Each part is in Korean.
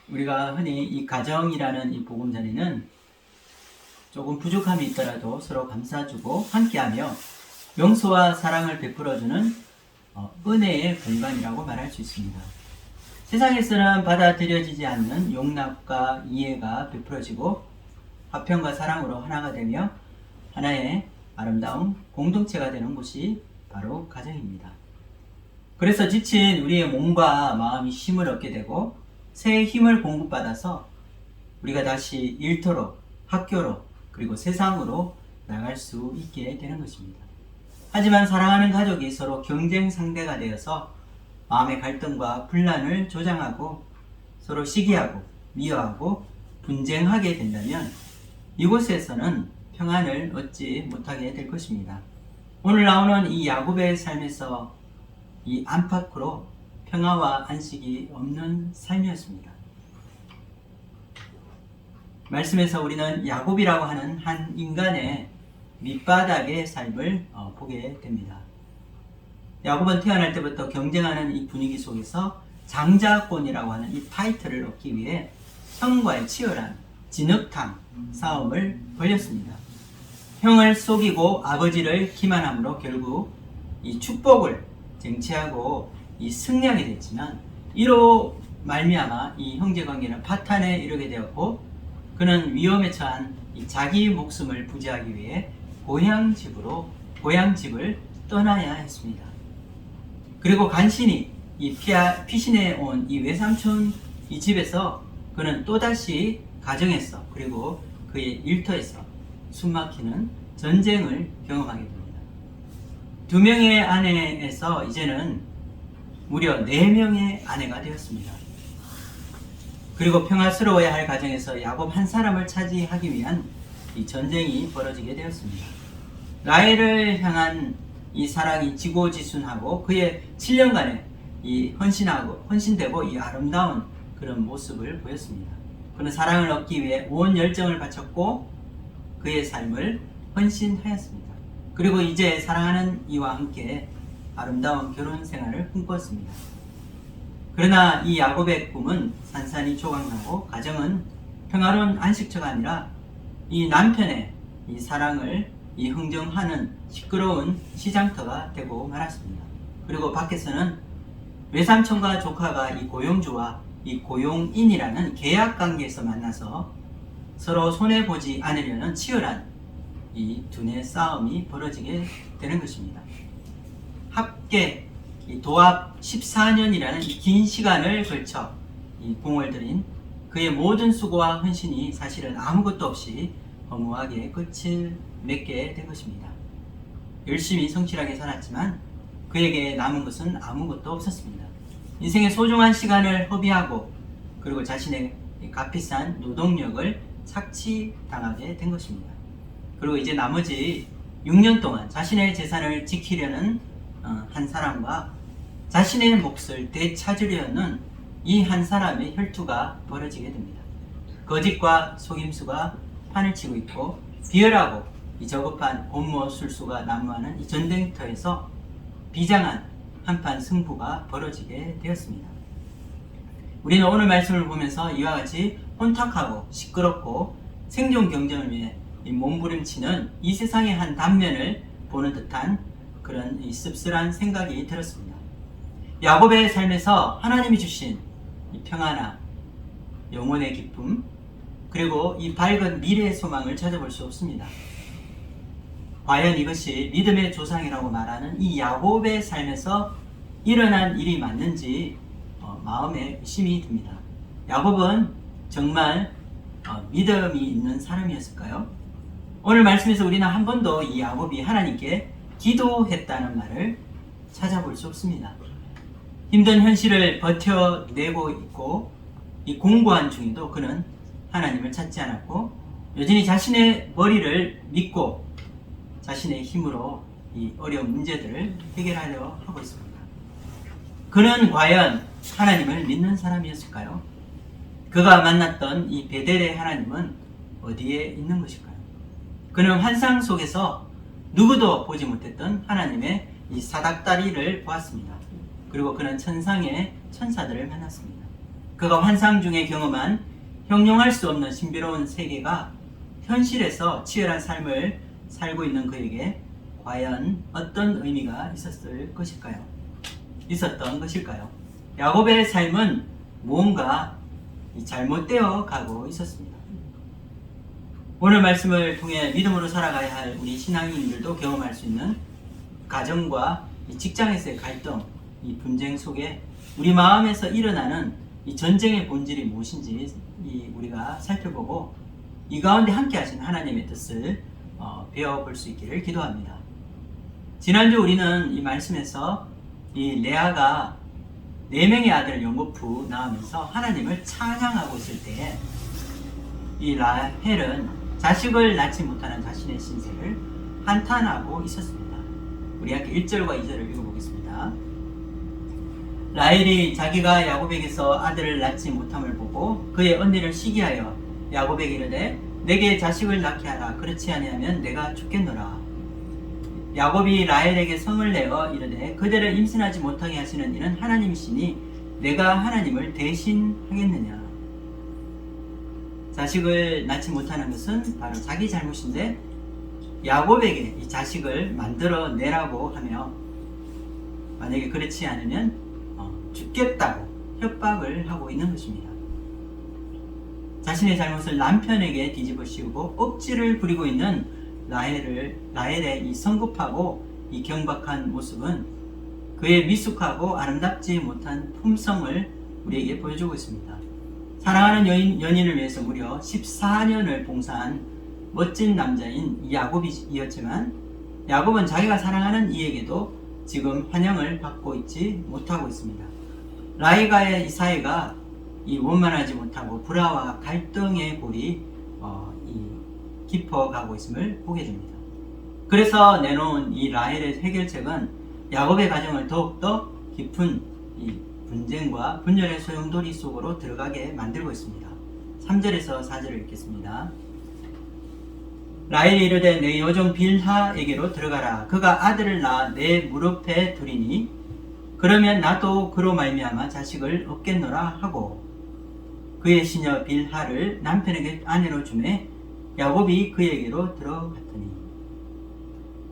우리가 흔히 이 가정이라는 이 복음전에는 조금 부족함이 있더라도 서로 감싸주고 함께하며 용서와 사랑을 베풀어주는 은혜의 공간이라고 말할 수 있습니다. 세상에서는 받아들여지지 않는 용납과 이해가 베풀어지고 화평과 사랑으로 하나가 되며 하나의 아름다운 공동체가 되는 곳이 바로 가정입니다. 그래서 지친 우리의 몸과 마음이 힘을 얻게 되고 새 힘을 공급받아서 우리가 다시 일터로, 학교로, 그리고 세상으로 나갈 수 있게 되는 것입니다. 하지만 사랑하는 가족이 서로 경쟁 상대가 되어서 마음의 갈등과 분란을 조장하고 서로 시기하고 미워하고 분쟁하게 된다면 이곳에서는 평안을 얻지 못하게 될 것입니다. 오늘 나오는 이 야곱의 삶에서 이 안팎으로 평화와 안식이 없는 삶이었습니다. 말씀에서 우리는 야곱이라고 하는 한 인간의 밑바닥의 삶을 보게 됩니다. 야곱은 태어날 때부터 경쟁하는 이 분위기 속에서 장자권이라고 하는 이 타이틀을 얻기 위해 형과의 치열한 진흙탕 싸움을 벌였습니다. 형을 속이고 아버지를 기만함으로 결국 이 축복을 쟁취하고 이 승리하게 됐지만 이로 말미암아 이 형제관계는 파탄에 이르게 되었고 그는 위험에 처한 이 자기 목숨을 부지하기 위해 고향집을 떠나야 했습니다. 그리고 간신히 이 피신해 온 이 외삼촌 이 집에서 그는 또다시 가정에서 그리고 그의 일터에서 숨막히는 전쟁을 경험하게 됩니다. 2명의 아내에서 이제는 무려 4명의 아내가 되었습니다. 그리고 평화스러워야 할 가정에서 야곱 한 사람을 차지하기 위한 이 전쟁이 벌어지게 되었습니다. 라헬을 향한 이 사랑이 지고지순하고 그의 7년간의 이 헌신되고 이 아름다운 그런 모습을 보였습니다. 그는 사랑을 얻기 위해 온 열정을 바쳤고 그의 삶을 헌신하였습니다. 그리고 이제 사랑하는 이와 함께 아름다운 결혼 생활을 꿈꿨습니다. 그러나 이 야곱의 꿈은 산산이 조각나고 가정은 평화로운 안식처가 아니라 이 남편의 이 사랑을 이 흥정하는 시끄러운 시장터가 되고 말았습니다. 그리고 밖에서는 외삼촌과 조카가 이 고용주와 이 고용인이라는 계약 관계에서 만나서 서로 손해보지 않으려는 치열한 이 두뇌 싸움이 벌어지게 되는 것입니다. 합계 이 도합 14년이라는 긴 시간을 걸쳐 이 공을 들인 그의 모든 수고와 헌신이 사실은 아무것도 없이 허무하게 끝을 맺게 된 것입니다. 열심히 성실하게 살았지만 그에게 남은 것은 아무것도 없었습니다. 인생의 소중한 시간을 허비하고 그리고 자신의 값비싼 노동력을 착취당하게 된 것입니다. 그리고 이제 나머지 6년 동안 자신의 재산을 지키려는 한 사람과 자신의 몫을 되찾으려는 이 한 사람의 혈투가 벌어지게 됩니다. 거짓과 속임수가 판을 치고 있고 비열하고 이 저급한 공모술수가 난무하는 이 전쟁터에서 비장한 한판 승부가 벌어지게 되었습니다. 우리는 오늘 말씀을 보면서 이와 같이 혼탁하고 시끄럽고 생존 경쟁을 위해 이 몸부림치는 이 세상의 한 단면을 보는 듯한 그런 이 씁쓸한 생각이 들었습니다. 야곱의 삶에서 하나님이 주신 이 평안함, 영혼의 기쁨, 그리고 이 밝은 미래의 소망을 찾아볼 수 없습니다. 과연 이것이 믿음의 조상이라고 말하는 이 야곱의 삶에서 일어난 일이 맞는지 마음에 의심이 듭니다. 야곱은 정말 믿음이 있는 사람이었을까요? 오늘 말씀에서 우리는 한 번도 이 야곱이 하나님께 기도했다는 말을 찾아볼 수 없습니다. 힘든 현실을 버텨내고 있고 이 공고한 중에도 그는 하나님을 찾지 않았고 여전히 자신의 머리를 믿고 자신의 힘으로 이 어려운 문제들을 해결하려 하고 있습니다. 그는 과연 하나님을 믿는 사람이었을까요? 그가 만났던 이 베델의 하나님은 어디에 있는 것일까요? 그는 환상 속에서 누구도 보지 못했던 하나님의 이 사닥다리를 보았습니다. 그리고 그는 천상의 천사들을 만났습니다. 그가 환상 중에 경험한 형용할 수 없는 신비로운 세계가 현실에서 치열한 삶을 살고 있는 그에게 과연 어떤 의미가 있었던 것일까요? 야곱의 삶은 무언가 잘못되어 가고 있었습니다. 오늘 말씀을 통해 믿음으로 살아가야 할 우리 신앙인들도 경험할 수 있는 가정과 직장에서의 갈등, 이 분쟁 속에 우리 마음에서 일어나는 이 전쟁의 본질이 무엇인지 우리가 살펴보고 이 가운데 함께 하신 하나님의 뜻을 배워볼 수 있기를 기도합니다. 지난주 우리는 이 말씀에서 이 레아가 4명의 아들을 연거푸 낳으면서 하나님을 찬양하고 있을 때에 이 라헬은 자식을 낳지 못하는 자신의 신세를 한탄하고 있었습니다. 우리 함께 1절과 2절을 읽어보겠습니다. 라헬이 자기가 야곱에게서 아들을 낳지 못함을 보고 그의 언니를 시기하여 야곱에게 이르되 내게 자식을 낳게 하라. 그렇지 아니하면 내가 죽겠노라. 야곱이 라헬에게 성을 내어 이르되 그대를 임신하지 못하게 하시는 이는 하나님이시니 내가 하나님을 대신하겠느냐. 자식을 낳지 못하는 것은 바로 자기 잘못인데 야곱에게 이 자식을 만들어 내라고 하며 만약에 그렇지 않으면 죽겠다고 협박을 하고 있는 것입니다. 자신의 잘못을 남편에게 뒤집어 씌우고 억지를 부리고 있는 라헬의 이 성급하고 이 경박한 모습은 그의 미숙하고 아름답지 못한 품성을 우리에게 보여주고 있습니다. 사랑하는 연인을 위해서 무려 14년을 봉사한 멋진 남자인 야곱이었지만 야곱은 자기가 사랑하는 이에게도 지금 환영을 받고 있지 못하고 있습니다. 라헬과의 이 사이가 원만하지 못하고 불화와 갈등의 골이 깊어가고 있음을 보게 됩니다. 그래서 내놓은 이 라헬의 해결책은 야곱의 가정을 더욱더 깊은 이 분쟁과 분열의 소용돌이 속으로 들어가게 만들고 있습니다. 3절에서 4절을 읽겠습니다. 라헬이 이르되 내 여종 빌하에게로 들어가라. 그가 아들을 낳아 내 무릎에 두리니 그러면 나도 그로 말미암아 자식을 얻겠노라 하고 그의 시녀 빌하를 남편에게 아내로 주매 야곱이 그에게로 들어갔더니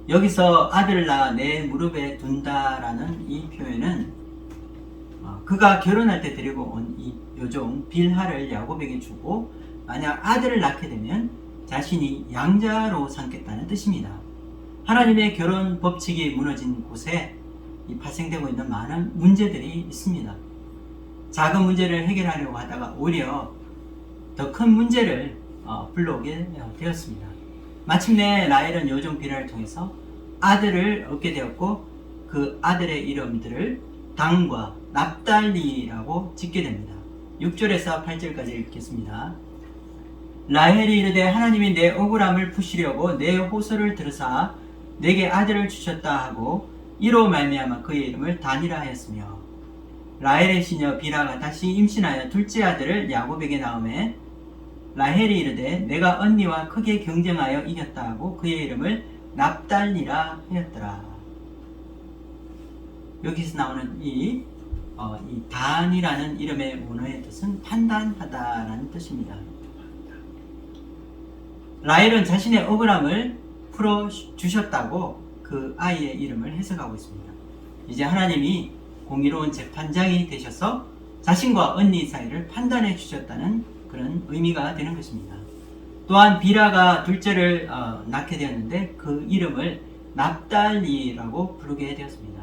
여기서 아들을 낳아 내 무릎에 둔다라는 이 표현은 그가 결혼할 때 데리고 온 이 여종 빌하를 야곱에게 주고 만약 아들을 낳게 되면 자신이 양자로 삼겠다는 뜻입니다. 하나님의 결혼 법칙이 무너진 곳에 발생되고 있는 많은 문제들이 있습니다. 작은 문제를 해결하려고 하다가 오히려 더 큰 문제를 불러오게 되었습니다. 마침내 라헬은 여종 빌하를 통해서 아들을 얻게 되었고 그 아들의 이름들을 단과 납달리라고 짓게 됩니다. 6절에서 8절까지 읽겠습니다. 라헬이 이르되 하나님이 내 억울함을 푸시려고 내 호소를 들으사 내게 아들을 주셨다 하고 이로 말미암아 그의 이름을 단이라 하였으며 라헬의 시녀 빌하가 다시 임신하여 둘째 아들을 야곱에게 낳음에 라헬이 이르되 내가 언니와 크게 경쟁하여 이겼다 하고 그의 이름을 납달리라 하였더라. 여기서 나오는 이 단이라는 이름의 원어의 뜻은 판단하다라는 뜻입니다. 라헬은 자신의 억울함을 풀어주셨다고 그 아이의 이름을 해석하고 있습니다. 이제 하나님이 공의로운 재판장이 되셔서 자신과 언니 사이를 판단해 주셨다는 그런 의미가 되는 것입니다. 또한 빌하가 둘째를 낳게 되었는데 그 이름을 납달리라고 부르게 되었습니다.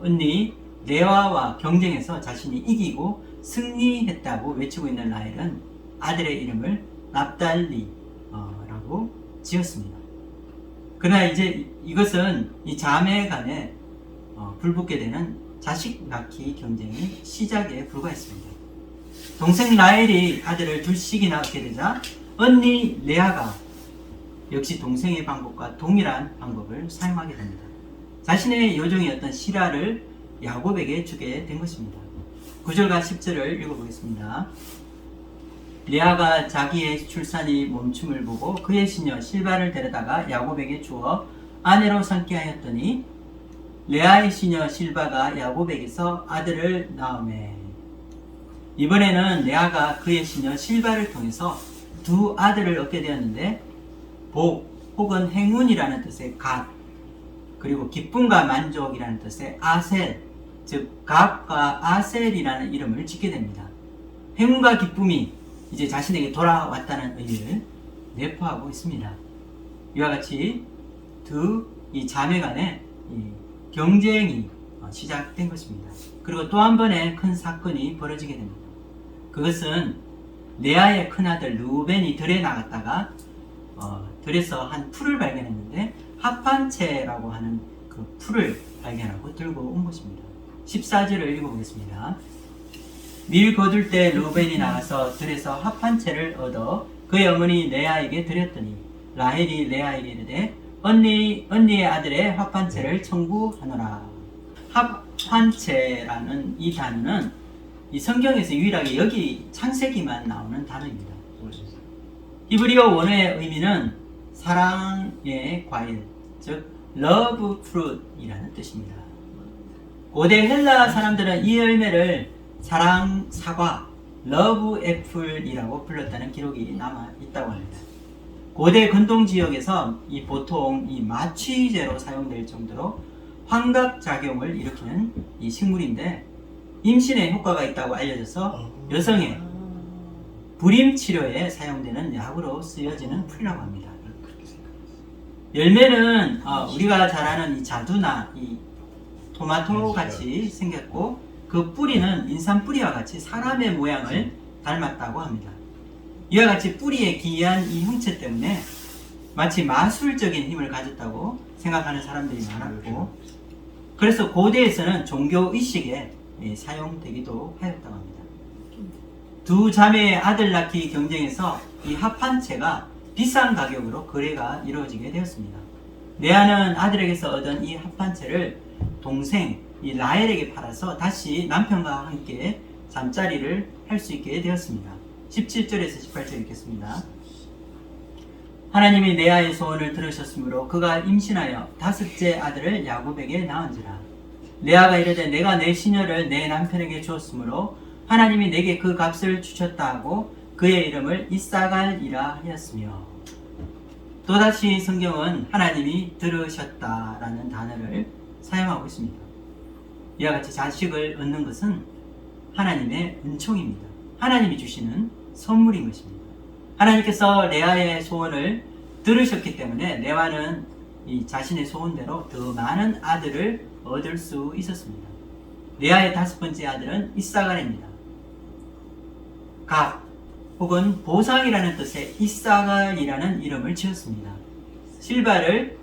언니 레아와 경쟁해서 자신이 이기고 승리했다고 외치고 있는 라헬은 아들의 이름을 납달리라고 지었습니다. 그러나 이제 이것은 이 자매 간에 불붙게 되는 자식 낳기 경쟁의 시작에 불과했습니다. 동생 라헬이 아들을 둘씩이나 얻게 되자 언니 레아가 역시 동생의 방법과 동일한 방법을 사용하게 됩니다. 자신의 여종이었던 시라를 야곱에게 주게 된 것입니다. 9절과 10절을 읽어보겠습니다. 레아가 자기의 출산이 멈춤을 보고 그의 시녀 실바를 데려다가 야곱에게 주어 아내로 삼게 하였더니 레아의 시녀 실바가 야곱에게서 아들을 낳음에 이번에는 레아가 그의 시녀 실바를 통해서 두 아들을 얻게 되었는데 복 혹은 행운이라는 뜻의 갓, 그리고 기쁨과 만족이라는 뜻의 아셀, 즉 갓과 아셀이라는 이름을 짓게 됩니다. 행운과 기쁨이 이제 자신에게 돌아왔다는 의미를 내포하고 있습니다. 이와 같이 두 이 자매 간의 경쟁이 시작된 것입니다. 그리고 또 한 번의 큰 사건이 벌어지게 됩니다. 그것은 레아의 큰아들 루벤이 들에 나갔다가 들에서 한 풀을 발견했는데 합판채라고 하는 그 풀을 발견하고 들고 온 것입니다. 14절을 읽어보겠습니다. 밀 거둘 때 루벤이 나가서 들에서 합판채를 얻어 그의 어머니 레아에게 드렸더니 라헬이 레아에게 이르되 언니의 아들의 합판채를 청구하노라. 합판채라는 이 단어는 이 성경에서 유일하게 여기 창세기만 나오는 단어입니다. 히브리어 원어의 의미는 사랑의 과일, 즉 love fruit이라는 뜻입니다. 고대 헬라 사람들은 이 열매를 사랑 사과, love apple이라고 불렀다는 기록이 남아 있다고 합니다. 고대 근동 지역에서 보통 이 마취제로 사용될 정도로 환각작용을 일으키는 이 식물인데 임신에 효과가 있다고 알려져서 여성의 불임 치료에 사용되는 약으로 쓰여지는 풀이라고 합니다. 열매는 우리가 잘 아는 이 자두나 이 토마토 같이 생겼고 그 뿌리는 인삼 뿌리와 같이 사람의 모양을 닮았다고 합니다. 이와 같이 뿌리의 기이한 이 형체 때문에 마치 마술적인 힘을 가졌다고 생각하는 사람들이 많았고, 그래서 고대에서는 종교 의식에 사용되기도 하였다고 합니다. 두 자매의 아들 낳기 경쟁에서 이 합판채가 비싼 가격으로 거래가 이루어지게 되었습니다. 레아는 아들에게서 얻은 이 합판채를 동생 이 라헬에게 팔아서 다시 남편과 함께 잠자리를 할 수 있게 되었습니다. 17절에서 18절 읽겠습니다. 하나님이 레아의 소원을 들으셨으므로 그가 임신하여 다섯째 아들을 야곱에게 낳은지라. 레아가 이르되 내가 내 시녀를 내 남편에게 주었으므로 하나님이 내게 그 값을 주셨다 하고 그의 이름을 이사갈이라 하였으며, 또다시 성경은 하나님이 들으셨다라는 단어를 사용하고 있습니다. 이와 같이 자식을 얻는 것은 하나님의 은총입니다. 하나님이 주시는 선물인 것입니다. 하나님께서 레아의 소원을 들으셨기 때문에 레아는 이 자신의 소원대로 더 많은 아들을 얻을 수 있었습니다. 레아의 다섯 번째 아들은 이사갈입니다. 각 혹은 보상이라는 뜻의 이사갈이라는 이름을 지었습니다. 실바를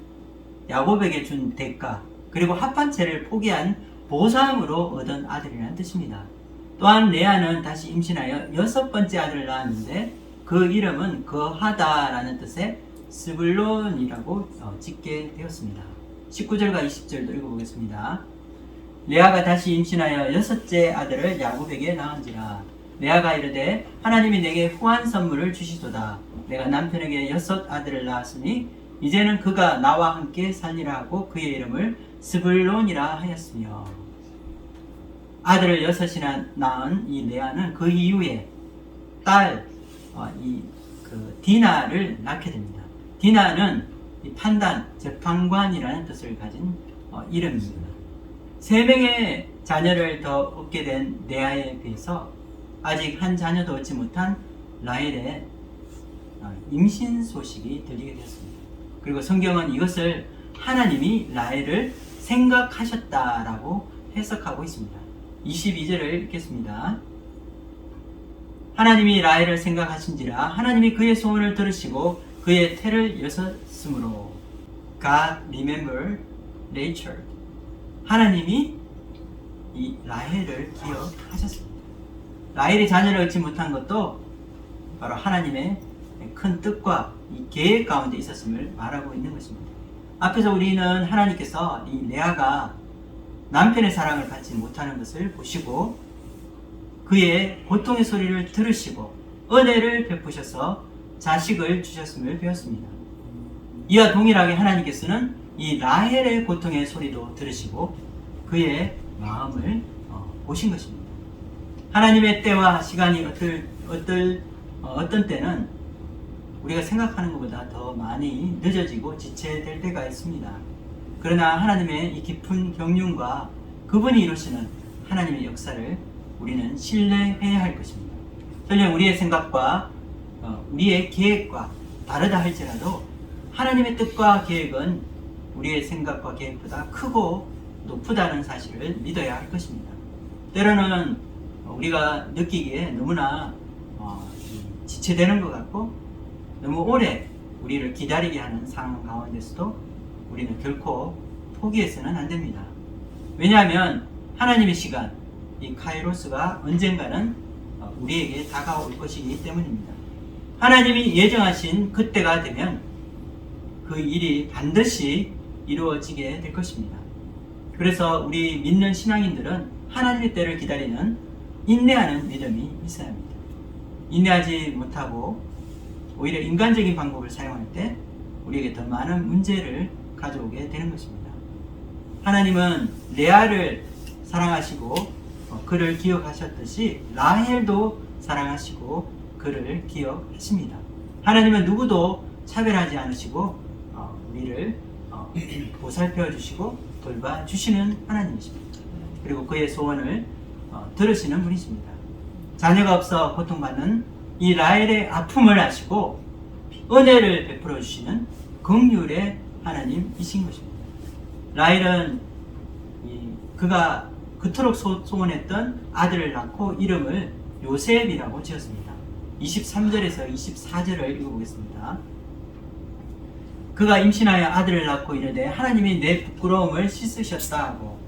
야곱에게 준 대가, 그리고 합판채를 포기한 보상으로 얻은 아들이라는 뜻입니다. 또한 레아는 다시 임신하여 여섯 번째 아들을 낳았는데 그 이름은 거하다라는 뜻의 스불론이라고 짓게 되었습니다. 19절과 20절도 읽어보겠습니다. 레아가 다시 임신하여 여섯째 아들을 야곱에게 낳은지라. 레아가 이르되 하나님이 내게 후한 선물을 주시도다. 내가 남편에게 여섯 아들을 낳았으니 이제는 그가 나와 함께 살리라 하고 그의 이름을 스불론이라 하였으며, 아들을 여섯이나 낳은 이 레아는 그 이후에 딸 디나를 낳게 됩니다. 디나는 이 판단, 재판관이라는 뜻을 가진 이름입니다. 3명의 자녀를 더 얻게 된 레아에 비해서 아직 한 자녀도 얻지 못한 라헬의 임신 소식이 들리게 되었습니다. 그리고 성경은 이것을 하나님이 라헬을 생각하셨다라고 해석하고 있습니다. 22절을 읽겠습니다. 하나님이 라헬을 생각하신지라. 하나님이 그의 소원을 들으시고 그의 태를 여셨으므로. God remembered Rachel. 하나님이 이 라헬을 기억하셨습니다. 라헬이 자녀를 얻지 못한 것도 바로 하나님의 큰 뜻과 이 계획 가운데 있었음을 말하고 있는 것입니다. 앞에서 우리는 하나님께서 이 레아가 남편의 사랑을 받지 못하는 것을 보시고 그의 고통의 소리를 들으시고 은혜를 베푸셔서 자식을 주셨음을 배웠습니다. 이와 동일하게 하나님께서는 이 라헬의 고통의 소리도 들으시고 그의 마음을 보신 것입니다. 하나님의 때와 시간이 어떤 때는 우리가 생각하는 것보다 더 많이 늦어지고 지체될 때가 있습니다. 그러나 하나님의 이 깊은 경륜과 그분이 이루시는 하나님의 역사를 우리는 신뢰해야 할 것입니다. 설령 우리의 생각과 우리의 계획과 다르다 할지라도 하나님의 뜻과 계획은 우리의 생각과 계획보다 크고 높다는 사실을 믿어야 할 것입니다. 때로는 우리가 느끼기에 너무나 지체되는 것 같고 너무 오래 우리를 기다리게 하는 상황 가운데서도 우리는 결코 포기해서는 안 됩니다. 왜냐하면 하나님의 시간, 이 카이로스가 언젠가는 우리에게 다가올 것이기 때문입니다. 하나님이 예정하신 그때가 되면 그 일이 반드시 이루어지게 될 것입니다. 그래서 우리 믿는 신앙인들은 하나님의 때를 기다리는 인내하는 믿음이 있어야 합니다. 인내하지 못하고 오히려 인간적인 방법을 사용할 때 우리에게 더 많은 문제를 가져오게 되는 것입니다. 하나님은 레아를 사랑하시고 그를 기억하셨듯이 라헬도 사랑하시고 그를 기억하십니다. 하나님은 누구도 차별하지 않으시고 우리를 보살펴 주시고 돌봐 주시는 하나님이십니다. 그리고 그의 소원을 들으시는 분이십니다. 자녀가 없어 고통받는 이 라헬의 아픔을 아시고 은혜를 베풀어 주시는 긍휼의 하나님이신 것입니다. 라헬은 그가 그토록 소원했던 아들을 낳고 이름을 요셉이라고 지었습니다. 23절에서 24절을 읽어보겠습니다. 그가 임신하여 아들을 낳고 이르되 하나님이 내 부끄러움을 씻으셨다 하고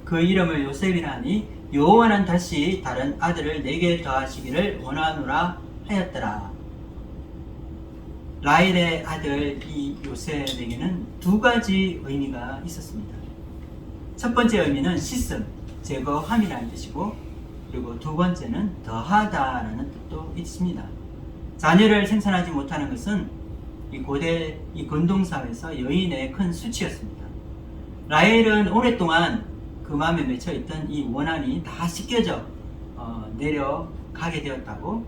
그 이름을 요셉이라 하니 여호와는 다시 다른 아들을 내게 더하시기를 원하노라 하였더라. 라헬의 아들 이 요셉에게는 두 가지 의미가 있었습니다. 첫 번째 의미는 씻음, 제거함이라는 뜻이고, 그리고 두 번째는 더하다라는 뜻도 있습니다. 자녀를 생산하지 못하는 것은 이 고대 이 근동사회에서 여인의 큰 수치였습니다. 라헬은 오랫동안 그 마음에 맺혀있던 이 원한이 다 씻겨져 내려가게 되었다고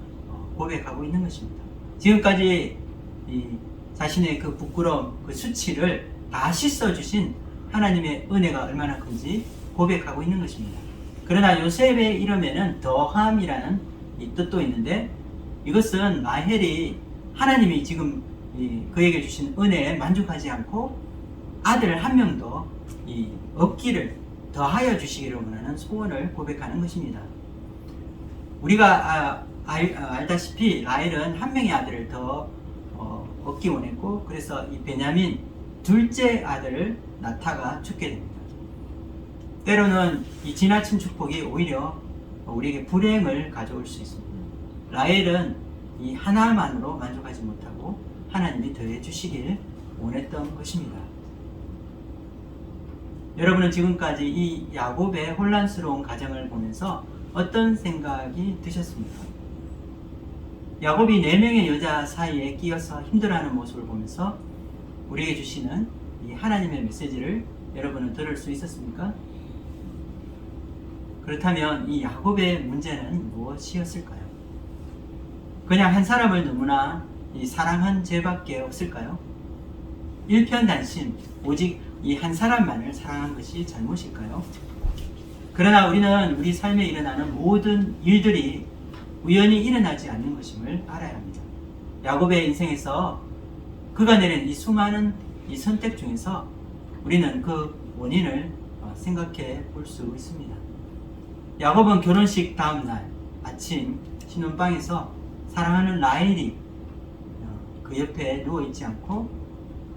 고백하고 있는 것입니다. 지금까지 자신의 그 부끄러움, 그 수치를 다 씻어주신 하나님의 은혜가 얼마나 큰지 고백하고 있는 것입니다. 그러나 요셉의 이름에는 더함이라는 이 뜻도 있는데, 이것은 라헬이 하나님이 지금 그에게 주신 은혜에 만족하지 않고 아들 한 명 더 얻기를 더하여 주시기를 원하는 소원을 고백하는 것입니다. 우리가 알다시피 라헬은 한 명의 아들을 더 얻기 원했고, 그래서 이 베냐민 둘째 아들을 낳다가 죽게 됩니다. 때로는 이 지나친 축복이 오히려 우리에게 불행을 가져올 수 있습니다. 라헬은 이 하나만으로 만족하지 못하고 하나님이 더해 주시길 원했던 것입니다. 여러분은 지금까지 이 야곱의 혼란스러운 가정을 보면서 어떤 생각이 드셨습니까? 야곱이 4명의 여자 사이에 끼어서 힘들어하는 모습을 보면서 우리에게 주시는 이 하나님의 메시지를 여러분은 들을 수 있었습니까? 그렇다면 이 야곱의 문제는 무엇이었을까요? 그냥 한 사람을 너무나 사랑한 죄밖에 없을까요? 일편단심, 오직 이 한 사람만을 사랑한 것이 잘못일까요? 그러나 우리는 우리 삶에 일어나는 모든 일들이 우연히 일어나지 않는 것임을 알아야 합니다. 야곱의 인생에서 그가 내린 이 수많은 이 선택 중에서 우리는 그 원인을 생각해 볼 수 있습니다. 야곱은 결혼식 다음 날 아침 신혼방에서 사랑하는 라헬이 그 옆에 누워있지 않고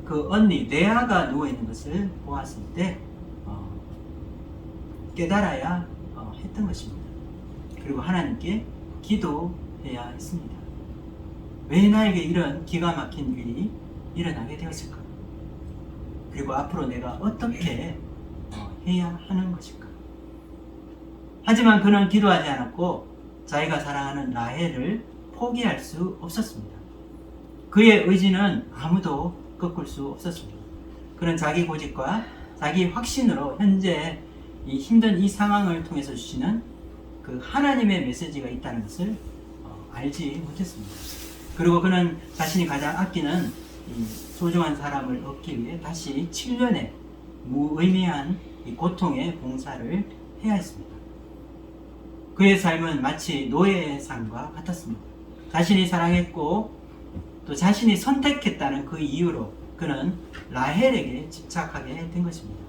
그 언니 레아가 누워있는 것을 보았을 때 깨달아야 했던 것입니다. 그리고 하나님께 기도해야 했습니다. 왜 나에게 이런 기가 막힌 일이 일어나게 되었을까? 그리고 앞으로 내가 어떻게 해야 하는 것일까? 하지만 그는 기도하지 않았고 자기가 사랑하는 라헬을 포기할 수 없었습니다. 그의 의지는 아무도 꺾을 수 없었습니다. 그는 자기 고집과 자기 확신으로 현재 이 힘든 이 상황을 통해서 주시는 그 하나님의 메시지가 있다는 것을 알지 못했습니다. 그리고 그는 자신이 가장 아끼는 이 소중한 사람을 얻기 위해 다시 7년의 무의미한 이 고통의 봉사를 해야 했습니다. 그의 삶은 마치 노예의 삶과 같았습니다. 자신이 사랑했고 또 자신이 선택했다는 그 이유로 그는 라헬에게 집착하게 된 것입니다.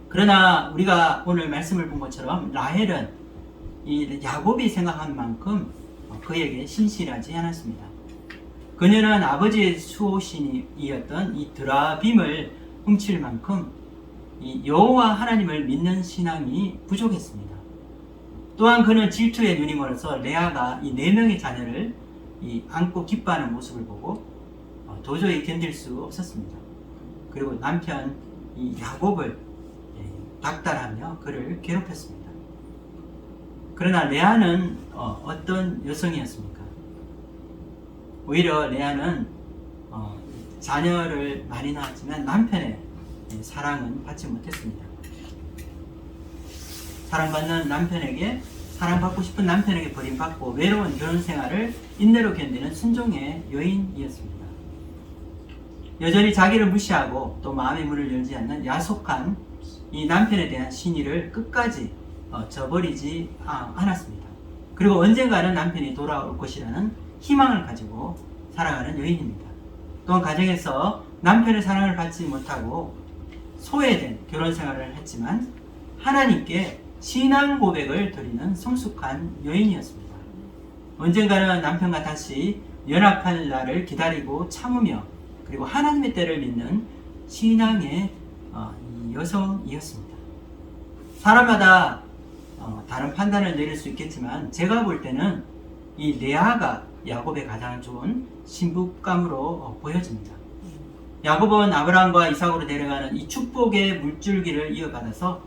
그러나 우리가 오늘 말씀을 본 것처럼 라헬은 이 야곱이 생각한 만큼 그에게 신실하지 않았습니다. 그녀는 아버지의 수호신이었던 이 드라빔을 훔칠 만큼 이 여호와 하나님을 믿는 신앙이 부족했습니다. 또한 그는 질투에 눈이 멀어서 레아가 이 4명의 자녀를 안고 기뻐하는 모습을 보고 도저히 견딜 수 없었습니다. 그리고 남편 이 야곱을 닥달하며 그를 괴롭혔습니다. 그러나 레아는 어떤 여성이었습니까? 오히려 레아는 자녀를 많이 낳았지만 남편의 사랑은 받지 못했습니다. 사랑받는 남편에게, 사랑받고 싶은 남편에게 버림받고 외로운 결혼 생활을 인내로 견디는 순종의 여인이었습니다. 여전히 자기를 무시하고 또 마음의 문을 열지 않는 야속한 이 남편에 대한 신의를 끝까지 저버리지 않았습니다. 그리고 언젠가는 남편이 돌아올 것이라는 희망을 가지고 살아가는 여인입니다. 또한 가정에서 남편의 사랑을 받지 못하고 소외된 결혼 생활을 했지만 하나님께 신앙 고백을 드리는 성숙한 여인이었습니다. 언젠가는 남편과 다시 연합할 날을 기다리고 참으며 그리고 하나님의 때를 믿는 신앙의 여성이었습니다. 사람마다 다른 판단을 내릴 수 있겠지만 제가 볼 때는 이 레아가 야곱의 가장 좋은 신부감으로 보여집니다. 야곱은 아브라함과 이삭으로 데려가는 이 축복의 물줄기를 이어받아서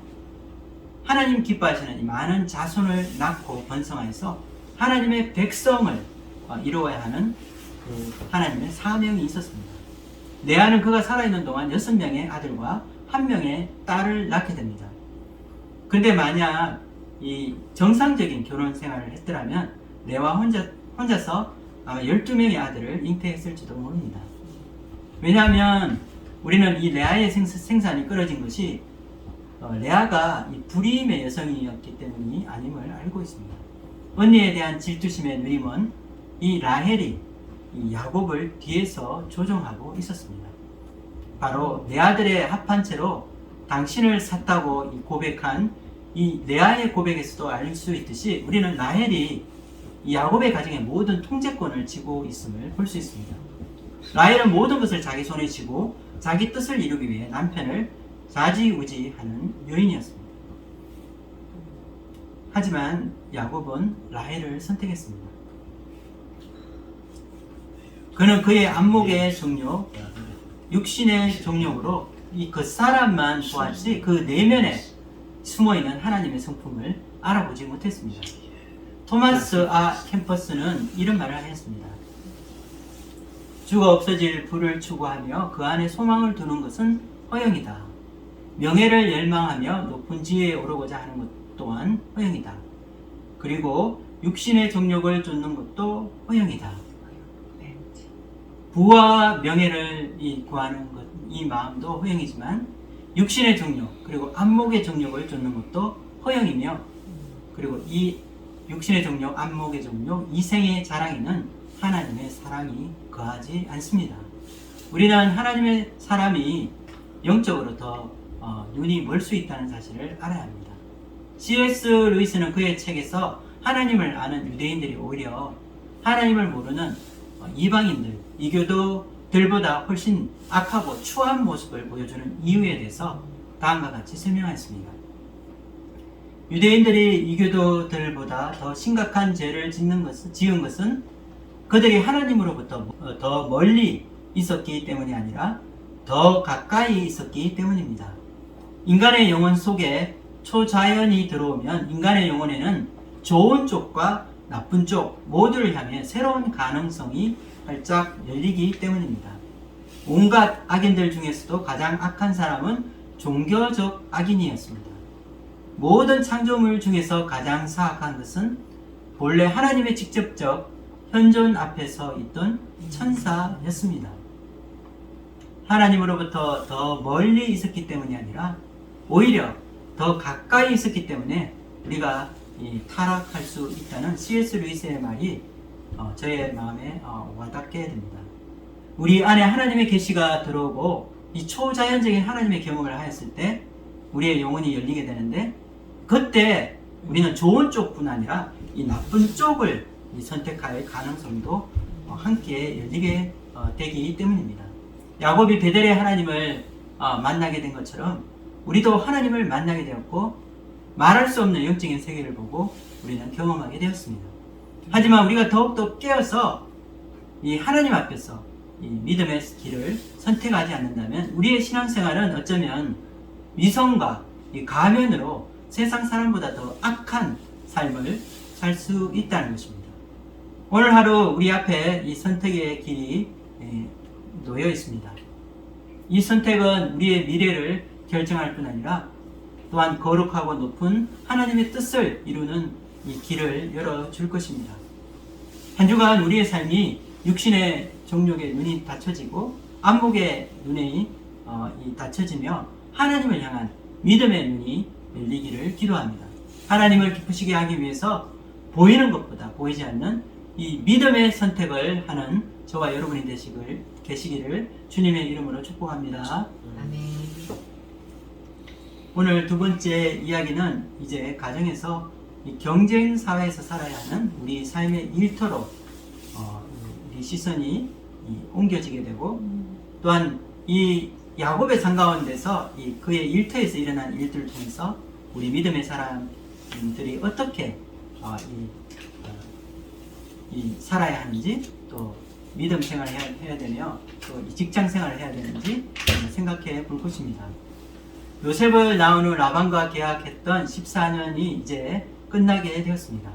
하나님 기뻐하시는 이 많은 자손을 낳고 번성하여서 하나님의 백성을 이루어야 하는 그 하나님의 사명이 있었습니다. 레아는 그가 살아있는 동안 6명의 아들과 1명의 딸을 낳게 됩니다. 근데 만약 이 정상적인 결혼 생활을 했더라면 레아 혼자서 아마 12명의 아들을 잉태했을지도 모릅니다. 왜냐하면 우리는 이 레아의 생산이 끊어진 것이 레아가 이 불임의 여성이었기 때문이 아님을 알고 있습니다. 언니에 대한 질투심에 눈이 먼 이 라헬이 이 야곱을 뒤에서 조종하고 있었습니다. 바로 내 아들의 합한 채로 당신을 샀다고 고백한 이 레아의 고백에서도 알 수 있듯이 우리는 라헬이 이 야곱의 가정의 모든 통제권을 쥐고 있음을 볼 수 있습니다. 라헬은 모든 것을 자기 손에 쥐고 자기 뜻을 이루기 위해 남편을 좌지우지하는 여인이었습니다. 하지만 야곱은 라헬을 선택했습니다. 그는 그의 안목의 정욕, 육신의 정욕으로 이 겉사람만 보았지 그 내면에 숨어있는 하나님의 성품을 알아보지 못했습니다. 토마스 캠퍼스는 이런 말을 하였습니다. 주가 없어질 부를 추구하며 그 안에 소망을 두는 것은 허영이다. 명예를 열망하며 높은 지위에 오르고자 하는 것 또한 허영이다. 그리고 육신의 정욕을 쫓는 것도 허영이다. 부와 명예를 구하는 것, 이 마음도 허영이지만 육신의 정욕 그리고 안목의 정욕을 쫓는 것도 허영이며 그리고 이 육신의 정욕, 안목의 정욕, 이생의 자랑에는 하나님의 사랑이 거하지 않습니다. 우리는 하나님의 사람이 영적으로 더 눈이 멀 수 있다는 사실을 알아야 합니다. C.S. 루이스는 그의 책에서 하나님을 아는 유대인들이 오히려 하나님을 모르는 이방인들, 이교도들보다 훨씬 악하고 추한 모습을 보여주는 이유에 대해서 다음과 같이 설명했습니다. 유대인들이 이교도들보다 더 심각한 죄를 지은 것은 그들이 하나님으로부터 더 멀리 있었기 때문이 아니라 더 가까이 있었기 때문입니다. 인간의 영혼 속에 초자연이 들어오면 인간의 영혼에는 좋은 쪽과 나쁜 쪽 모두를 향해 새로운 가능성이 활짝 열리기 때문입니다. 온갖 악인들 중에서도 가장 악한 사람은 종교적 악인이었습니다. 모든 창조물 중에서 가장 사악한 것은 본래 하나님의 직접적 현존 앞에 서 있던 천사였습니다. 하나님으로부터 더 멀리 있었기 때문이 아니라 오히려 더 가까이 있었기 때문에 우리가 타락할 수 있다는 C.S. 루이스의 말이 저의 마음에 와닿게 됩니다. 우리 안에 하나님의 계시가 들어오고 이 초자연적인 하나님의 경험을 하였을 때 우리의 영혼이 열리게 되는데, 그때 우리는 좋은 쪽뿐 아니라 이 나쁜 쪽을 선택할 가능성도 함께 열리게 되기 때문입니다. 야곱이 베델의 하나님을 만나게 된 것처럼 우리도 하나님을 만나게 되었고, 말할 수 없는 영적인 세계를 보고 우리는 경험하게 되었습니다. 하지만 우리가 더욱더 깨어서 이 하나님 앞에서 이 믿음의 길을 선택하지 않는다면 우리의 신앙생활은 어쩌면 위선과 이 가면으로 세상 사람보다 더 악한 삶을 살 수 있다는 것입니다. 오늘 하루 우리 앞에 이 선택의 길이 놓여 있습니다. 이 선택은 우리의 미래를 결정할 뿐 아니라 또한 거룩하고 높은 하나님의 뜻을 이루는 이 길을 열어줄 것입니다. 한 주간 우리의 삶이 육신의 정욕의 눈이 닫혀지고 안목의 눈이 닫혀지며 하나님을 향한 믿음의 눈이 열리기를 기도합니다. 하나님을 기쁘시게 하기 위해서 보이는 것보다 보이지 않는 이 믿음의 선택을 하는 저와 여러분이 되시기를 주님의 이름으로 축복합니다. 아멘. 오늘 두 번째 이야기는 이제 가정에서 이 경쟁 사회에서 살아야 하는 우리 삶의 일터로 우리 시선이 옮겨지게 되고, 또한 이 야곱의 삶 가운데서 그의 일터에서 일어난 일들을 통해서 우리 믿음의 사람들이 어떻게 살아야 하는지, 또 믿음 생활을 해야 되며 또 직장 생활을 해야 되는지 생각해 볼 것입니다. 요셉을 낳은 후 라반과 계약했던 14년이 이제 끝나게 되었습니다.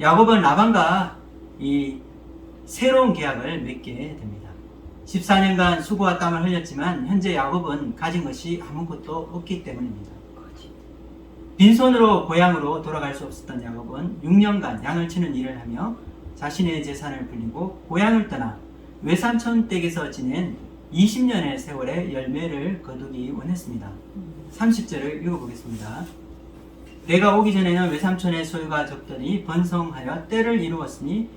야곱은 라반과 이 새로운 계약을 맺게 됩니다. 14년간 수고와 땀을 흘렸지만 현재 야곱은 가진 것이 아무것도 없기 때문입니다. 빈손으로 고향으로 돌아갈 수 없었던 야곱은 6년간 양을 치는 일을 하며 자신의 재산을 불리고 고향을 떠나 외삼촌 댁에서 지낸 20년의 세월의 열매를 거두기 원했습니다. 30절을 읽어보겠습니다. 내가 오기 전에는 외삼촌의 소유가 적더니 번성하여 때를 이루었으니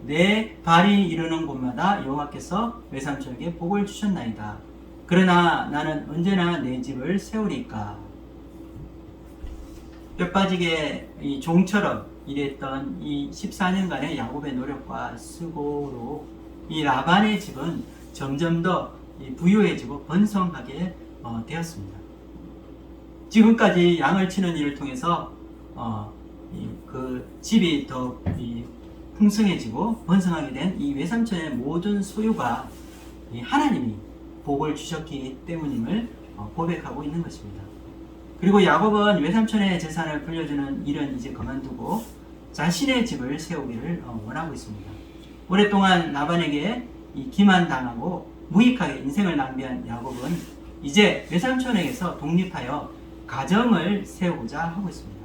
내 발이 이르는 곳마다 여호와께서 외삼촌에게 복을 주셨나이다. 그러나 나는 언제나 내 집을 세우리까. 뼈 빠지게 이 종처럼 일했던 이 14년간의 야곱의 노력과 수고로 이 라반의 집은 점점 더 부유해지고 번성하게 되었습니다. 지금까지 양을 치는 일을 통해서 그 집이 더 풍성해지고 번성하게 된 이 외삼촌의 모든 소유가 하나님이 복을 주셨기 때문임을 고백하고 있는 것입니다. 그리고 야곱은 외삼촌의 재산을 불려주는 일은 이제 그만두고 자신의 집을 세우기를 원하고 있습니다. 오랫동안 라반에게 기만당하고 무익하게 인생을 낭비한 야곱은 이제 외삼촌에게서 독립하여 가정을 세우고자 하고 있습니다.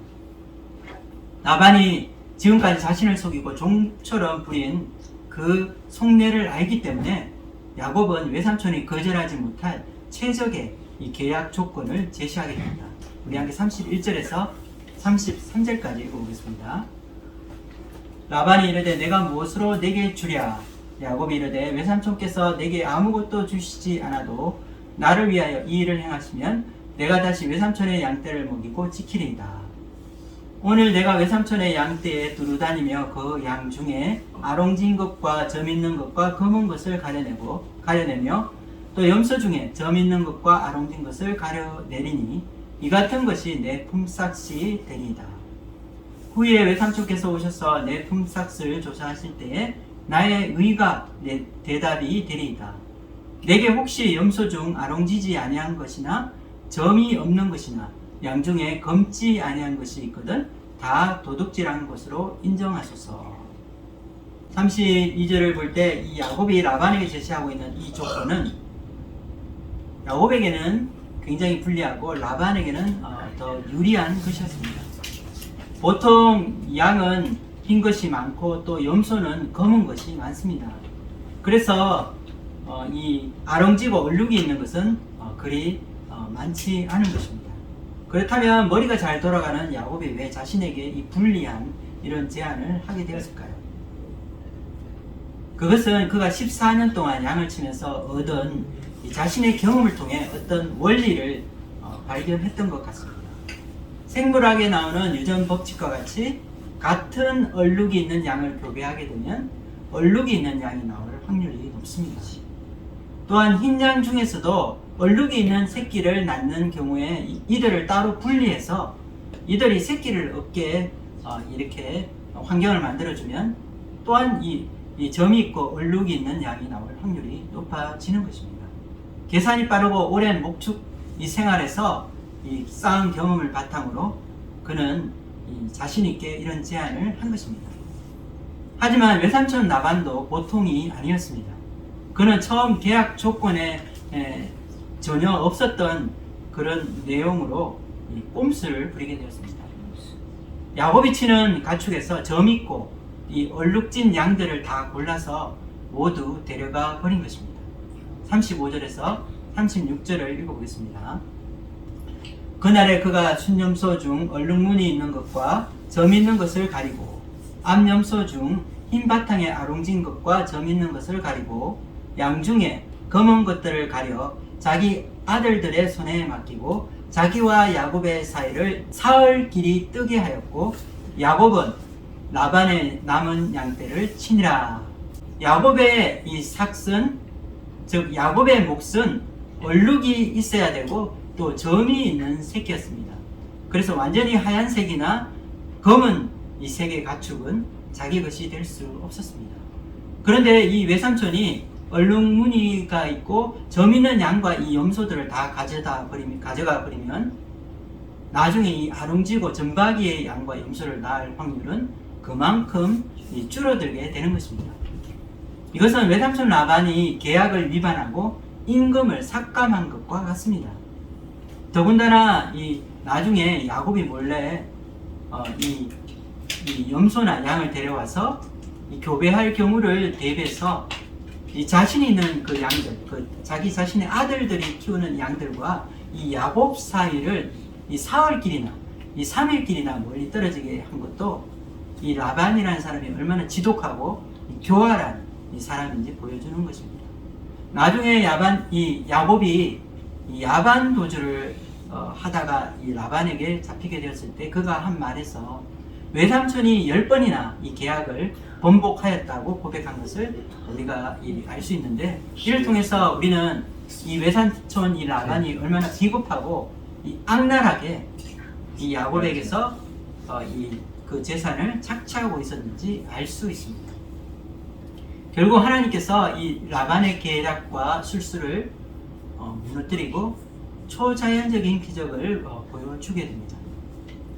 라반이 지금까지 자신을 속이고 종처럼 부린 그 속내를 알기 때문에 야곱은 외삼촌이 거절하지 못할 최적의 이 계약 조건을 제시하게 됩니다. 우리 함께 31절에서 33절까지 읽어보겠습니다. 라반이 이르되 내가 무엇으로 내게 주랴? 야곱이 이르되 외삼촌께서 내게 아무것도 주시지 않아도 나를 위하여 이 일을 행하시면 내가 다시 외삼촌의 양떼를 먹이고 지키리이다. 오늘 내가 외삼촌의 양떼에 두루다니며 그 양 중에 아롱진 것과 점 있는 것과 검은 것을 가려내며 또 염소 중에 점 있는 것과 아롱진 것을 가려내리니 이 같은 것이 내 품삯이 되리이다. 후에 외삼촌께서 오셔서 내 품삯을 조사하실 때에 나의 의가 내 대답이 되리이다. 내게 혹시 염소 중 아롱지지 아니한 것이나 점이 없는 것이나 양 중에 검지 아니한 것이 있거든 다 도둑질한 것으로 인정하소서. 32절을 볼 때 이 야곱이 라반에게 제시하고 있는 이 조건은 야곱에게는 굉장히 불리하고 라반에게는 더 유리한 것이었습니다. 보통 양은 흰 것이 많고 또 염소는 검은 것이 많습니다. 그래서 이 아롱지고 얼룩이 있는 것은 그리 많지 않은 것입니다. 그렇다면 머리가 잘 돌아가는 야곱이 왜 자신에게 이 불리한 이런 제안을 하게 되었을까요? 그것은 그가 14년 동안 양을 치면서 얻은 자신의 경험을 통해 어떤 원리를 발견했던 것 같습니다. 생물학에 나오는 유전 법칙과 같이 같은 얼룩이 있는 양을 교배하게 되면 얼룩이 있는 양이 나올 확률이 높습니다. 또한 흰 양 중에서도 얼룩이 있는 새끼를 낳는 경우에 이들을 따로 분리해서 이들이 새끼를 얻게 이렇게 환경을 만들어주면 또한 이 점이 있고 얼룩이 있는 양이 나올 확률이 높아지는 것입니다. 계산이 빠르고 오랜 목축 이 생활에서 이 쌓은 경험을 바탕으로 그는 자신 있게 이런 제안을 한 것입니다. 하지만 외삼촌 라반도 보통이 아니었습니다. 그는 처음 계약 조건에 전혀 없었던 그런 내용으로 꼼수를 부리게 되었습니다. 야곱이 치는 가축에서 점 있고 이 얼룩진 양들을 다 골라서 모두 데려가 버린 것입니다. 35절에서 36절을 읽어보겠습니다. 그날에 그가 순염소 중 얼룩무늬 있는 것과 점 있는 것을 가리고 암염소 중 흰 바탕에 아롱진 것과 점 있는 것을 가리고 양 중에 검은 것들을 가려 자기 아들들의 손에 맡기고 자기와 야곱의 사이를 사흘 길이 뜨게 하였고 야곱은 라반의 남은 양떼를 치니라. 야곱의 이 삭은 즉 야곱의 몫은 얼룩이 있어야 되고 또 점이 있는 새끼였습니다. 그래서 완전히 하얀색이나 검은 이 세 개의 가축은 자기 것이 될 수 없었습니다. 그런데 이 외삼촌이 얼룩무늬가 있고 점 있는 양과 이 염소들을 다 가져가 버리면 나중에 이 아롱지고 점박이의 양과 염소를 낳을 확률은 그만큼 줄어들게 되는 것입니다. 이것은 외삼촌 라반이 계약을 위반하고 임금을 삭감한 것과 같습니다. 더군다나 이 나중에 야곱이 몰래 이 염소나 양을 데려와서 이 교배할 경우를 대비해서 이 자신이 있는 그 양들, 자기 자신의 아들들이 키우는 양들과 이 야곱 사이를 이 사흘길이나 이 3일길이나 멀리 떨어지게 한 것도 이 라반이라는 사람이 얼마나 지독하고 교활한 이 사람인지 보여주는 것입니다. 나중에 야곱이 이 야반 도주를 하다가 이 라반에게 잡히게 되었을 때 그가 한 말에서 외삼촌이 10번이나 이 계약을 번복하였다고 고백한 것을 우리가 알 수 있는데, 이를 통해서 우리는 이 외삼촌 이 라반이 얼마나 비겁하고 이 악랄하게 이 야곱에게서 그 재산을 착취하고 있었는지 알 수 있습니다. 결국 하나님께서 이 라반의 계략과 술수를 무너뜨리고 초자연적인 기적을 보여주게 됩니다.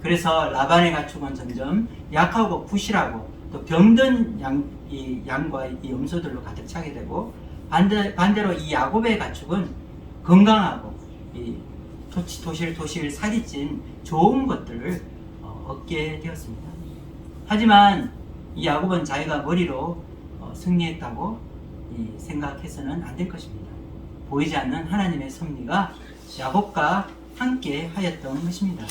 그래서 라반의 가축은 점점 약하고 부실하고 또 병든 양과 이 염소들로 가득 차게 되고, 반대로 이 야곱의 가축은 건강하고 이 도실도실 살이 찐 좋은 것들을 얻게 되었습니다. 하지만 이 야곱은 자기가 머리로 승리했다고 생각해서는 안 될 것입니다. 보이지 않는 하나님의 섭리가 야곱과 함께 하였던 것입니다.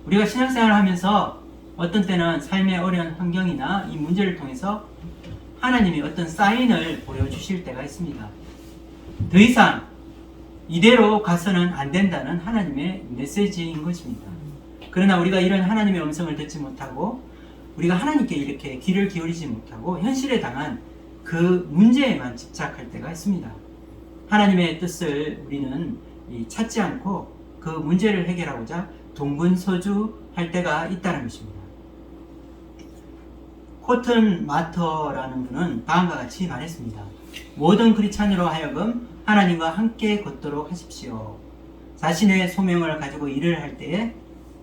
우리가 신앙생활을 하면서 어떤 때는 삶의 어려운 환경이나 이 문제를 통해서 하나님이 어떤 사인을 보여주실 때가 있습니다. 더 이상 이대로 가서는 안 된다는 하나님의 메시지인 것입니다. 그러나 우리가 이런 하나님의 음성을 듣지 못하고 우리가 하나님께 이렇게 귀를 기울이지 못하고 현실에 당한 그 문제에만 집착할 때가 있습니다. 하나님의 뜻을 우리는 찾지 않고 그 문제를 해결하고자 동분서주할 때가 있다는 것입니다. 코튼 마터라는 분은 다음과 같이 말했습니다. 모든 크리스찬으로 하여금 하나님과 함께 걷도록 하십시오. 자신의 소명을 가지고 일을 할 때에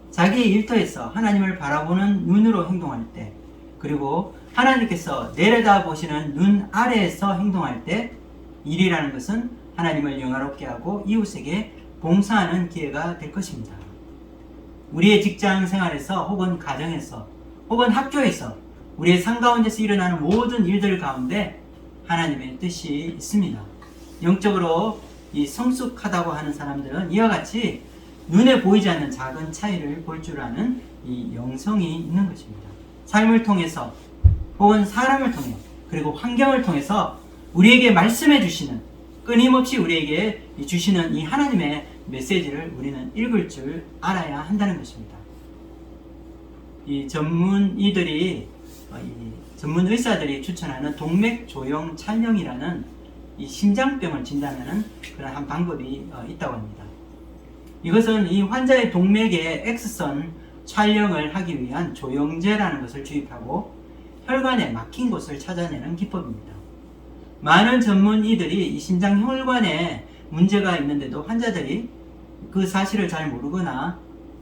자기 일터에서 하나님을 바라보는 눈으로 행동할 때, 그리고 하나님께서 내려다보시는 눈 아래에서 행동할 때, 일이라는 것은 하나님을 영화롭게 하고 이웃에게 봉사하는 기회가 될 것입니다. 우리의 직장 생활에서 혹은 가정에서 혹은 학교에서 우리의 삶 가운데서 일어나는 모든 일들 가운데 하나님의 뜻이 있습니다. 영적으로 이 성숙하다고 하는 사람들은 이와 같이 눈에 보이지 않는 작은 차이를 볼 줄 아는 이 영성이 있는 것입니다. 삶을 통해서 혹은 사람을 통해 그리고 환경을 통해서 우리에게 말씀해 주시는, 끊임없이 우리에게 주시는 이 하나님의 메시지를 우리는 읽을 줄 알아야 한다는 것입니다. 이 전문 의사들이 추천하는 동맥 조형 촬영이라는 이 심장병을 진단하는 그런 한 방법이 있다고 합니다. 이것은 이 환자의 동맥의 X선 촬영을 하기 위한 조영제라는 것을 주입하고 혈관에 막힌 곳을 찾아내는 기법입니다. 많은 전문의들이 이 심장혈관에 문제가 있는데도 환자들이 그 사실을 잘 모르거나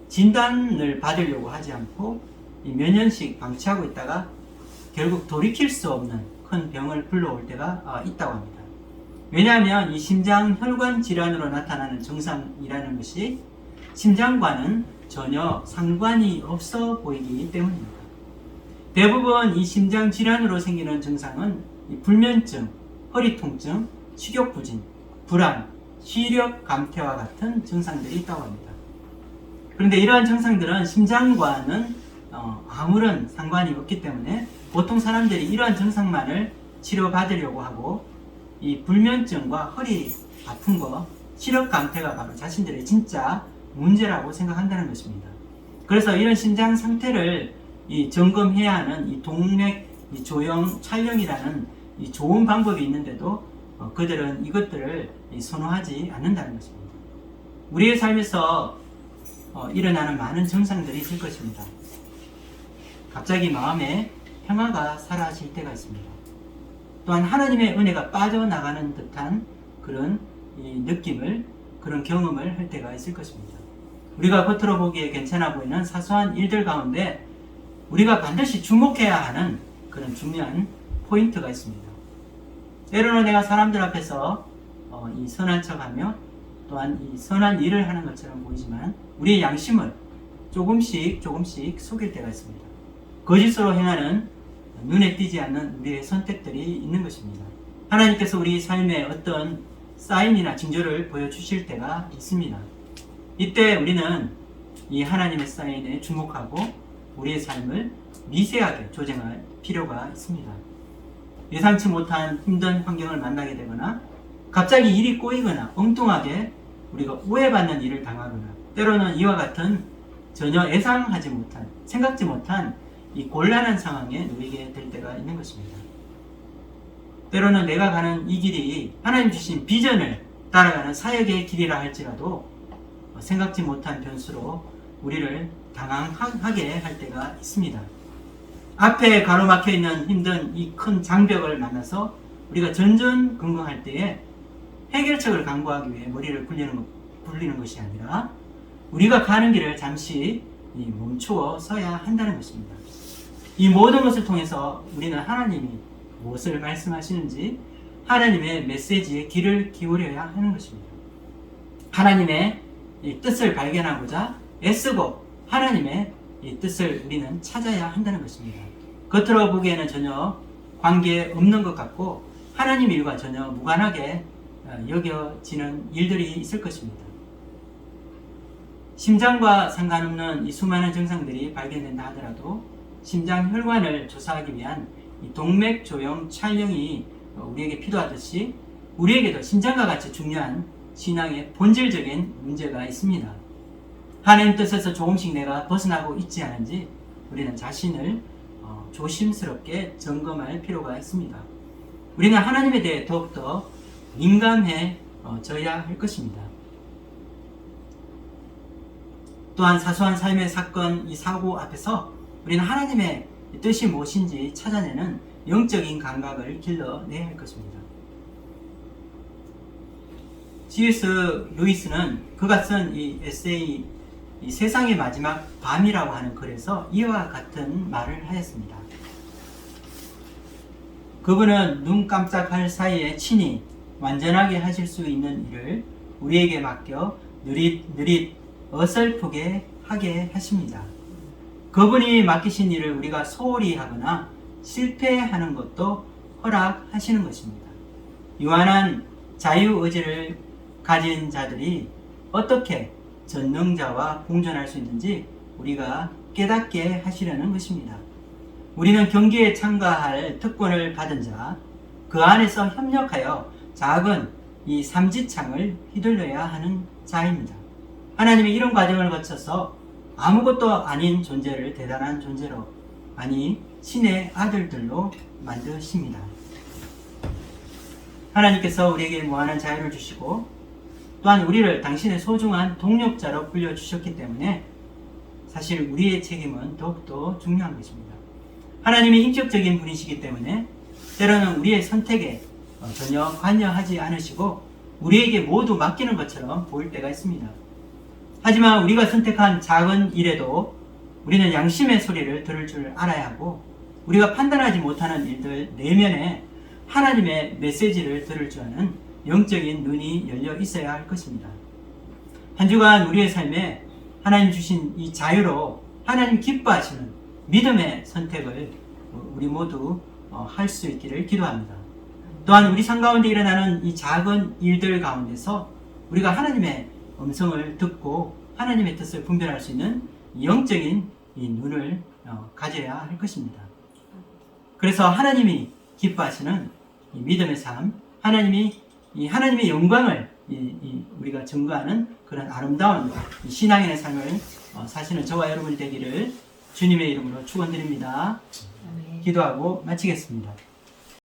진단을 받으려고 하지 않고 몇 년씩 방치하고 있다가 결국 돌이킬 수 없는 큰 병을 불러올 때가 있다고 합니다. 왜냐하면 이 심장혈관 질환으로 나타나는 증상이라는 것이 심장과는 전혀 상관이 없어 보이기 때문입니다. 대부분 이 심장 질환으로 생기는 증상은 이 불면증, 허리 통증, 식욕부진, 불안, 시력 감퇴와 같은 증상들이 있다고 합니다. 그런데 이러한 증상들은 심장과는 아무런 상관이 없기 때문에 보통 사람들이 이러한 증상만을 치료받으려고 하고 이 불면증과 허리 아픈 거, 시력 감퇴가 바로 자신들의 진짜 문제라고 생각한다는 것입니다. 그래서 이런 심장 상태를 점검해야 하는 이 동맥 조형 촬영이라는 이 좋은 방법이 있는데도 그들은 이것들을 선호하지 않는다는 것입니다. 우리의 삶에서 일어나는 많은 증상들이 있을 것입니다. 갑자기 마음에 평화가 사라질 때가 있습니다. 또한 하나님의 은혜가 빠져나가는 듯한 그런 느낌을, 그런 경험을 할 때가 있을 것입니다. 우리가 겉으로 보기에 괜찮아 보이는 사소한 일들 가운데 우리가 반드시 주목해야 하는 그런 중요한 포인트가 있습니다. 때로는 내가 사람들 앞에서 이 선한 척하며 또한 이 선한 일을 하는 것처럼 보이지만 우리의 양심을 조금씩 속일 때가 있습니다. 거짓으로 행하는 눈에 띄지 않는 우리의 선택들이 있는 것입니다. 하나님께서 우리 삶에 어떤 사인이나 징조를 보여주실 때가 있습니다. 이때 우리는 이 하나님의 사인에 주목하고 우리의 삶을 미세하게 조정할 필요가 있습니다. 예상치 못한 힘든 환경을 만나게 되거나 갑자기 일이 꼬이거나 엉뚱하게 우리가 오해받는 일을 당하거나 때로는 이와 같은 전혀 예상하지 못한, 생각지 못한 이 곤란한 상황에 놓이게 될 때가 있는 것입니다. 때로는 내가 가는 이 길이 하나님 주신 비전을 따라가는 사역의 길이라 할지라도 생각지 못한 변수로 우리를 당황하게 할 때가 있습니다. 앞에 가로막혀 있는 힘든 이 큰 장벽을 만나서 우리가 전전긍긍할 때에 해결책을 강구하기 위해 머리를 굴리는 것이 아니라 우리가 가는 길을 잠시 멈추어 서야 한다는 것입니다. 이 모든 것을 통해서 우리는 하나님이 무엇을 말씀하시는지 하나님의 메시지에 귀를 기울여야 하는 것입니다. 하나님의 이 뜻을 발견하고자 애쓰고 하나님의 이 뜻을 우리는 찾아야 한다는 것입니다. 겉으로 보기에는 전혀 관계없는 것 같고 하나님 일과 전혀 무관하게 여겨지는 일들이 있을 것입니다. 심장과 상관없는 이 수많은 증상들이 발견된다 하더라도 심장 혈관을 조사하기 위한 이 동맥 조형 촬영이 우리에게 필요하듯이 우리에게도 심장과 같이 중요한 신앙의 본질적인 문제가 있습니다. 하나님 뜻에서 조금씩 내가 벗어나고 있지 않은지 우리는 자신을 조심스럽게 점검할 필요가 있습니다. 우리는 하나님에 대해 더욱더 민감해져야 할 것입니다. 또한 사소한 삶의 사건, 이 사고 앞에서 우리는 하나님의 뜻이 무엇인지 찾아내는 영적인 감각을 길러내야 할 것입니다. C.S. 루이스는 그가 쓴 이 에세이 이 세상의 마지막 밤이라고 하는 글에서 이와 같은 말을 하였습니다. 그분은 눈 깜짝할 사이에 친히 완전하게 하실 수 있는 일을 우리에게 맡겨 느릿느릿 어설프게 하게 하십니다. 그분이 맡기신 일을 우리가 소홀히 하거나 실패하는 것도 허락하시는 것입니다. 유한한 자유의지를 가진 자들이 어떻게 전능자와 공존할 수 있는지 우리가 깨닫게 하시려는 것입니다. 우리는 경기에 참가할 특권을 받은 자, 그 안에서 협력하여 작은 이 삼지창을 휘둘러야 하는 자입니다. 하나님이 이런 과정을 거쳐서 아무것도 아닌 존재를 대단한 존재로, 아니 신의 아들들로 만드십니다. 하나님께서 우리에게 무한한 자유를 주시고 또한 우리를 당신의 소중한 동력자로 불려주셨기 때문에 사실 우리의 책임은 더욱더 중요한 것입니다. 하나님이 인격적인 분이시기 때문에 때로는 우리의 선택에 전혀 관여하지 않으시고 우리에게 모두 맡기는 것처럼 보일 때가 있습니다. 하지만 우리가 선택한 작은 일에도 우리는 양심의 소리를 들을 줄 알아야 하고, 우리가 판단하지 못하는 일들 내면에 하나님의 메시지를 들을 줄 아는 영적인 눈이 열려 있어야 할 것입니다. 한 주간 우리의 삶에 하나님 주신 이 자유로 하나님 기뻐하시는 믿음의 선택을 우리 모두 할 수 있기를 기도합니다. 또한 우리 삶 가운데 일어나는 이 작은 일들 가운데서 우리가 하나님의 음성을 듣고 하나님의 뜻을 분별할 수 있는 영적인 이 눈을 가져야 할 것입니다. 그래서 하나님이 기뻐하시는 이 믿음의 삶, 하나님의 영광을 우리가 증거하는 그런 아름다운 신앙인의 삶을 사시는 저와 여러분이 되기를 주님의 이름으로 축원드립니다. 기도하고 마치겠습니다.